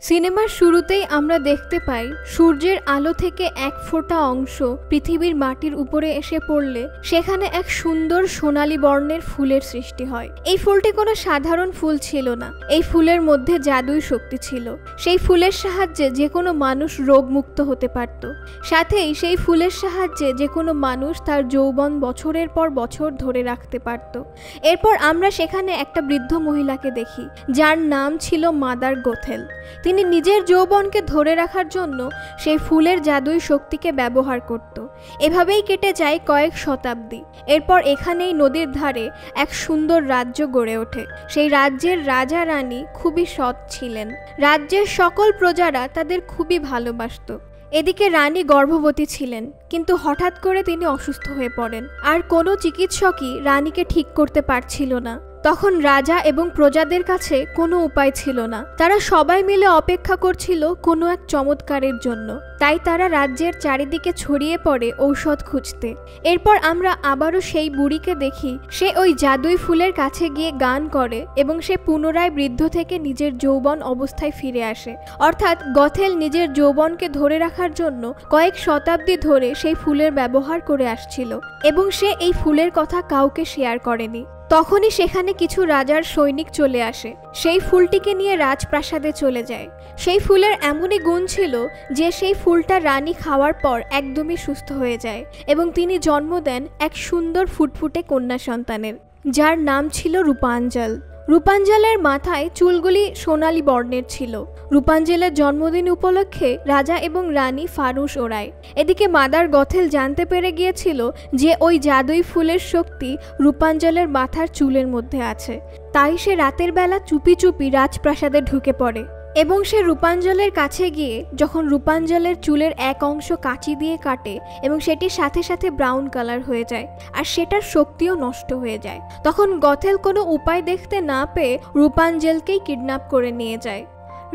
সিনেমার শুরুতেই আমরা দেখতে পাই সূর্যের আলো থেকে এক ফোঁটা অংশ পৃথিবীর মাটির উপরে এসে পড়লে সেখানে এক সুন্দর সোনালী বর্ণের ফুলের সৃষ্টি হয়। এই ফুলটি কোনো সাধারণ ফুল ছিল না, এই ফুলের মধ্যে জাদুই শক্তি ছিল। সেই ফুলের সাহায্যে যে কোনো মানুষ রোগমুক্ত হতে পারত, সাথেই সেই ফুলের সাহায্যে যে কোনো মানুষ তার যৌবন বছরের পর বছর ধরে রাখতে পারত। এরপর আমরা সেখানে একটা বৃদ্ধ মহিলাকে দেখি যার নাম ছিল মাদার গোথেল। তিনি নিজের যৌবনকে ধরে রাখার জন্য সেই ফুলের জাদুই শক্তিকে ব্যবহার করত। এভাবেই কেটে যায় কয়েক শতাব্দী। এরপর এখানেই নদীর ধারে এক সুন্দর রাজ্য গড়ে ওঠে। সেই রাজ্যের রাজা রানী খুবই সৎ ছিলেন। রাজ্যের সকল প্রজারা তাদের খুবই ভালোবাসত। এদিকে রানী গর্ভবতী ছিলেন, কিন্তু হঠাৎ করে তিনি অসুস্থ হয়ে পড়েন, আর কোনো চিকিৎসকই রানীকে ঠিক করতে পারছিল না। তখন রাজা এবং প্রজাদের কাছে কোনো উপায় ছিল না। তারা সবাই মিলে অপেক্ষা করছিল কোনো এক চমৎকারের জন্য। তাই তারা রাজ্যের চারিদিকে ছড়িয়ে পড়ে ঔষধ খুঁজতে। এরপর আমরা আবারও সেই বুড়িকে দেখি, সে ওই জাদুই ফুলের কাছে গিয়ে গান করে এবং সে পুনরায় বৃদ্ধ থেকে নিজের যৌবন অবস্থায় ফিরে আসে। অর্থাৎ গথেল নিজের যৌবনকে ধরে রাখার জন্য কয়েক শতাব্দী ধরে সেই ফুলের ব্যবহার করে আসছিল এবং সে এই ফুলের কথা কাউকে শেয়ার করেনি। তখনই সেখানে কিছু রাজার সৈনিক চলে আসে, সেই ফুলটিকে নিয়ে রাজপ্রাসাদে চলে যায়। সেই ফুলের এমনই গুণ ছিল যে সেই ফুলটা রানী খাওয়ার পর একদমই সুস্থ হয়ে যায় এবং তিনি জন্ম দেন এক সুন্দর ফুটফুটে কন্যা সন্তানের, যার নাম ছিল রূপাঞ্জল। রূপাঞ্জলের মাথায় চুলগুলি সোনালী বর্ণের ছিল। রূপাঞ্জলের জন্মদিন উপলক্ষে রাজা এবং রানী ফানুস ওড়ায়। এদিকে মাদার গথেল জানতে পেরে গিয়েছিল যে ওই জাদুই ফুলের শক্তি রূপাঞ্জলের মাথার চুলের মধ্যে আছে। তাই সে রাতের বেলা চুপি চুপি রাজপ্রাসাদে ঢুকে পড়ে এবং সে রূপাঞ্জলের কাছে গিয়ে যখন রূপাঞ্জলের চুলের এক অংশ কাঁচি দিয়ে কাটে এবং সেটির সাথে সাথে ব্রাউন কালার হয়ে যায় আর সেটার শক্তিও নষ্ট হয়ে যায়, তখন গথেল কোনো উপায় দেখতে না পেয়ে রূপাঞ্জলকেই কিডন্যাপ করে নিয়ে যায়।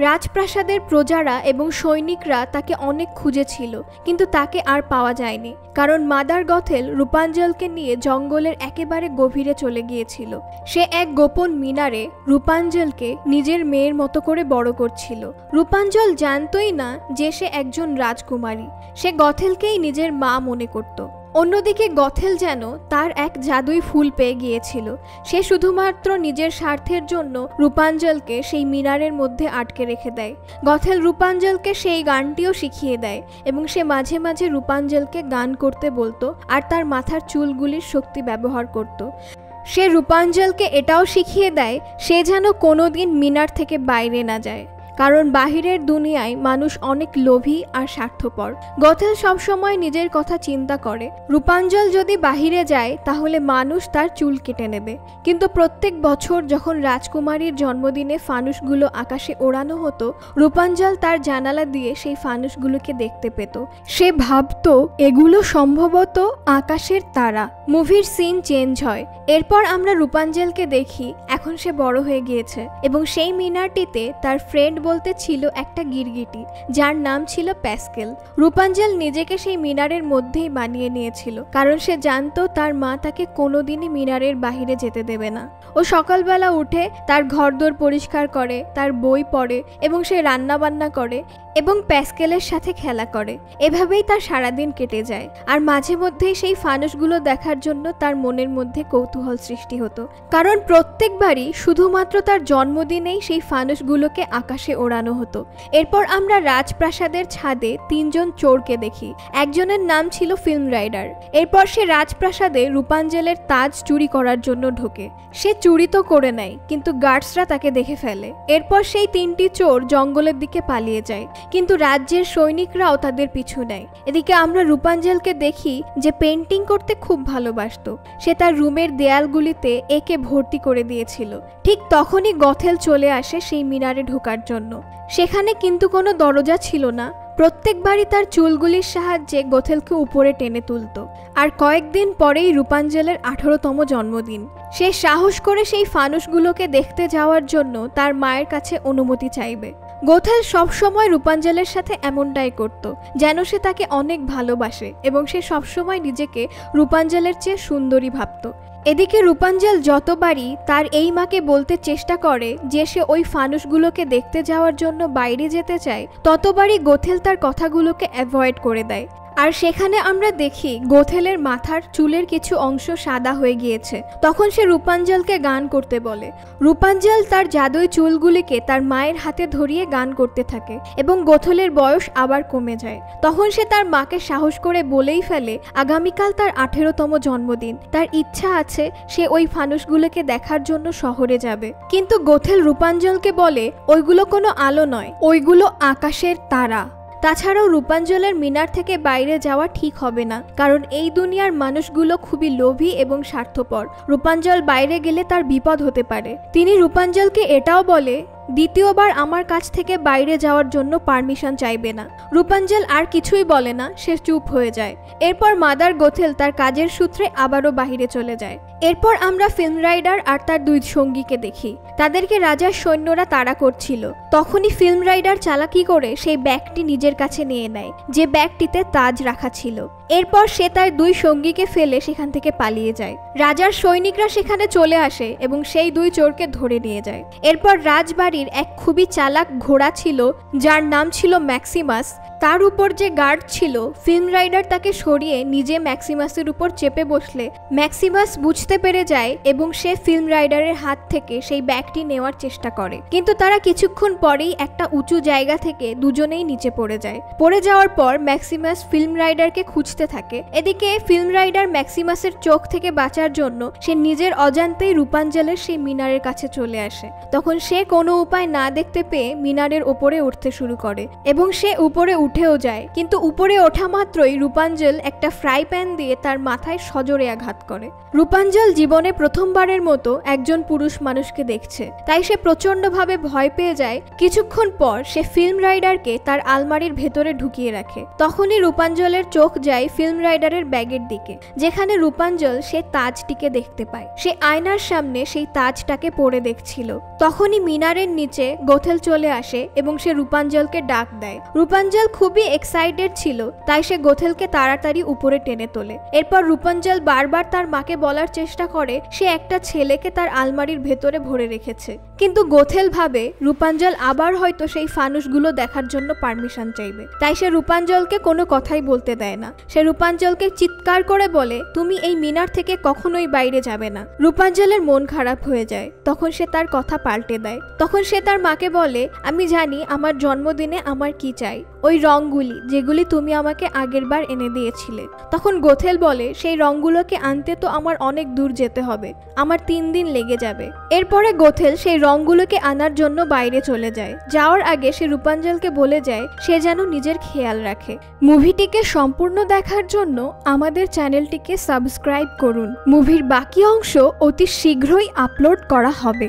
রাজপ্রাসাদের প্রজারা এবং সৈনিকরা তাকে অনেক খুঁজেছিল, কিন্তু তাকে আর পাওয়া যায়নি, কারণ মাদার গথেল রূপাঞ্জলকে নিয়ে জঙ্গলের একেবারে গভীরে চলে গিয়েছিল। সে এক গোপন মিনারে রূপাঞ্জলকে নিজের মেয়ের মতো করে বড় করছিল। রূপাঞ্জল জানতই না যে সে একজন রাজকুমারী। সে গথেলকেই নিজের মা মনে করত। অন্যদিকে গথেল যেন তার এক জাদুই ফুল পেয়ে গিয়েছিল। সে শুধুমাত্র নিজের স্বার্থের জন্য রূপাঞ্জলকে সেই মিনারের মধ্যে আটকে রেখে দেয়। গথেল রূপাঞ্জলকে সেই গানটিও শিখিয়ে দেয় এবং সে মাঝে মাঝে রূপাঞ্জলকে গান করতে বলতো আর তার মাথার চুলগুলির শক্তি ব্যবহার করত। সে রূপাঞ্জলকে এটাও শিখিয়ে দেয় সে যেন কোনোদিন মিনার থেকে বাইরে না যায়, কারণ বাহিরের দুনিয়ায় মানুষ অনেক লোভী আর স্বার্থপর। গথেল সবসময় নিজের কথা চিন্তা করে, রূপাঞ্জল যদি বাহিরে যায় তাহলে মানুষ তার চুল কেটে নেবে। কিন্তু প্রত্যেক বছর যখন রাজকুমারীর জন্মদিনে ফানুসগুলো আকাশে ওড়ানো হতো, রূপাঞ্জল তার জানালা দিয়ে সেই ফানুসগুলোকে দেখতে পেত। সে ভাবতো এগুলো সম্ভবত আকাশের তারা। মুভির সিন চেঞ্জ হয়। এরপর আমরা রূপাঞ্জলকে দেখি এখন সে বড় হয়ে গিয়েছে এবং সেই মিনারটিতে তার ফ্রেন্ড বলতে ছিল একটা গিরগিটি, যার নাম ছিল প্যাস্কেল। রূপাঞ্জল নিজেকে সেই মিনারের মধ্যেই বানিয়ে নিয়েছিল, কারণ সে জানতো তার মা তাকে কোনোদিনই মিনারের বাহিরে যেতে দেবে না। ও সকালবেলা উঠে তার ঘরদোর পরিষ্কার করে, তার বই পড়ে এবং সে রান্না বান্না করে এবং প্যাস্কেলের সাথে খেলা করে। এভাবেই তার সারাদিন কেটে যায়। আর মাঝে মধ্যেই সেই ফানুসগুলো দেখার জন্য তার মনের মধ্যে কৌতূহল সৃষ্টি হতো, কারণ প্রত্যেকবারই শুধুমাত্র তার জন্মদিনেই সেই ফানুসগুলোকে আকাশে ওড়ানো হতো। এরপর আমরা রাজপ্রাসাদের ছাদে তিনজন চোরকে দেখি। একজনের নাম ছিল ফিল্ম রাইডার। এরপর সে রাজপ্রাসাদে রূপাঞ্জলের তাজ চুরি করার জন্য ঢোকে। সে চুরি তো করে নেয়, কিন্তু গার্ডসরা তাকে দেখে ফেলে। এরপর সেই তিনটি চোর জঙ্গলের দিকে পালিয়ে যায়, কিন্তু রাজ্যের সৈনিকরাও তাদের পিছু নেয়। এদিকে আমরা রূপাঞ্জলকে দেখি যে পেন্টিং করতে খুব ভালোবাসতো। সে তার রুমের দেয়ালগুলিতে একে ভর্তি করে দিয়েছিল। ঠিক তখনই গথেল চলে আসে সেই মিনারে ঢোকার জন্য। সেখানে কিন্তু কোনো দরজা ছিল না। প্রত্যেকবারই তার চুলগুলির সাহায্যে গথেলকে উপরে টেনে তুলত। আর কয়েকদিন পরেই রূপাঞ্জলের 18তম জন্মদিন। সে সাহস করে সেই ফানুসগুলোকে দেখতে যাওয়ার জন্য তার মায়ের কাছে অনুমতি চাইবে। গোথেল সবসময় রূপাঞ্জলের সাথে এমনটাই করত, যেন সে তাকে অনেক ভালোবাসে এবং সে সবসময় নিজেকে রূপাঞ্জলের চেয়ে সুন্দরী ভাবত। এদিকে রূপাঞ্জল যতবারই তার এই মাকে বলতে চেষ্টা করে যে সে ওই ফানুসগুলোকে দেখতে যাওয়ার জন্য বাইরে যেতে চায়, ততবারই গোথেল তার কথাগুলোকে অ্যাভয়েড করে দেয়। আর সেখানে আমরা দেখি গোথেলের মাথার চুলের কিছু অংশ সাদা হয়ে গিয়েছে। তখন সে রূপাঞ্জলকে গান করতে বলে। রূপাঞ্জল তার জাদুই চুলগুলিকে তার মায়ের হাতে ধরিয়ে গান করতে থাকে এবং গোথেলের বয়স আবার কমে যায়। তখন সে তার মাকে সাহস করে বলেই ফেলে আগামীকাল তার 18তম জন্মদিন, তার ইচ্ছা আছে সে ওই ফানুসগুলোকে দেখার জন্য শহরে যাবে। কিন্তু গোথেল রূপাঞ্জলকে বলে ওইগুলো কোনো আলো নয়, ওইগুলো আকাশের তারা। তাছাড়াও রূপাঞ্জলের মিনার থেকে বাইরে যাওয়া ঠিক হবে না, কারণ এই দুনিয়ার মানুষগুলো খুবই লোভী এবং স্বার্থপর। রূপাঞ্জল বাইরে গেলে তার বিপদ হতে পারে। তিনি রূপাঞ্জলকে এটাও বলে দ্বিতীয়বার আমার কাছ থেকে বাইরে যাওয়ার জন্য পারমিশন চাইবে না। রূপাঞ্জল আর কিছুই বলে না, সে চুপ হয়ে যায়। এরপর মাদার গোথেল তার কাজের সূত্রে আবারও বাহিরে চলে যায়। এরপর আমরা ফিল্ম রাইডার আর তার দুই সঙ্গীকে দেখি। তাদেরকে রাজার সৈন্যরা তাড়া করছিল। তখনই ফিল্ম রাইডার চালাকি করে সেই ব্যাগটি নিজের কাছে নিয়ে নেয়, যে ব্যাগটিতে তাজ রাখা ছিল। এরপর সে তার দুই সঙ্গীকে ফেলে সেখান থেকে পালিয়ে যায়। রাজার সৈনিকরা সেখানে চলে আসে এবং সেই দুই চোরকে ধরে নিয়ে যায়। এরপর রাজবাড়ির এক খুবই চালাক ঘোড়া ছিল, যার নাম ছিল ম্যাক্সিমাস। তার উপর যে গার্ড ছিল, ফিল্ম রাইডার তাকে সরিয়ে নিজে ম্যাক্সিমাসের উপর চেপে বসলে ম্যাক্সিমাস বুঝতে পেরে যায় এবং সে ফিল্ম রাইডারের হাত থেকে সেই ব্যাগটি নেওয়ার চেষ্টা করে। কিন্তু তারা কিছুক্ষণ পরেই একটা উঁচু জায়গা থেকে দুজনেই নিচে পড়ে যায়। পড়ে যাওয়ার পর ম্যাক্সিমাস ফিল্ম রাইডারকে খুঁজতে থাকে। এদিকে ফিল্ম রাইডার ম্যাক্সিমাসের চোখ থেকে বাঁচার জন্য সে নিজের অজান্তেই রূপাঞ্জলের সেই মিনারের কাছে চলে আসে। তখন সে কোনো উপায় না দেখতে পেয়ে মিনারের ওপরে উঠতে শুরু করে এবং সে উপরে উঠেও যায়। কিন্তু উপরে ওঠা মাত্রই রূপাঞ্জল একটা ফ্রাই প্যান দিয়ে তার মাথায় সজোরে আঘাত করে। রূপাঞ্জল জীবনে প্রথমবারের মতো একজন পুরুষ মানুষকে দেখছে, তাই সে প্রচন্ডভাবে ভয় পেয়ে যায়। কিছুক্ষণ পর সে ফিল্ম রাইডারকে তার আলমারির ভেতরে ঢুকিয়ে রাখে। তখনই রূপাঞ্জলের চোখ যায় ফিল্ম রাইডারের ব্যাগের দিকে, যেখানে রূপাঞ্জল সে তাজটিকে দেখতে পায়। সে আয়নার সামনে সেই তাজটাকে পরে দেখছিল। তখনই মিনারের নিচে গোথেল চলে আসে এবং সে রূপাঞ্জলকে ডাক দেয়। রূপাঞ্জল খুবই এক্সাইটেড ছিল, তাই সে গোথেলকে তাড়াতাড়ি উপরে টেনে তোলে। এরপর রূপাঞ্জল বারবার তার মাকে বলার চেষ্টা করে সে একটা ছেলেকে তার আলমারির ভেতরে ভরে রেখেছে। কিন্তু গোথেল ভাবে রূপাঞ্জল আবার হয়তো সেই ফানুসগুলো দেখার জন্য পারমিশন চাইবে, তাই সে রূপাঞ্জলকে কোনো কথাই বলতে দেয় না। সে রূপাঞ্জলকে চিৎকার করে বলে তুমি এই মিনার থেকে কখনোই বাইরে যাবে না। রূপাঞ্জলের মন খারাপ হয়ে যায়। তখন সে তার কথা পাল্টে দেয়। তখন সে তার মাকে বলে আমি জানি আমার জন্মদিনে আমার কি চাই, ওই রংগুলি যেগুলি তুমি আমাকে আগের বার এনে দিয়েছিলে। তখন গোথেল বলে সেই রংগুলোকে আনতে তো আমার অনেক দূর যেতে হবে, আমার 3 দিন লেগে যাবে। এরপরে গোথেল সেই রংগুলোকে আনার জন্য বাইরে চলে যায়। যাওয়ার আগে সে রূপাঞ্জলকে বলে যায় সে যেন নিজের খেয়াল রাখে। মুভিটিকে সম্পূর্ণ দেখার জন্য আমাদের চ্যানেলটিকে সাবস্ক্রাইব করুন। মুভির বাকি অংশ অতি শীঘ্রই আপলোড করা হবে।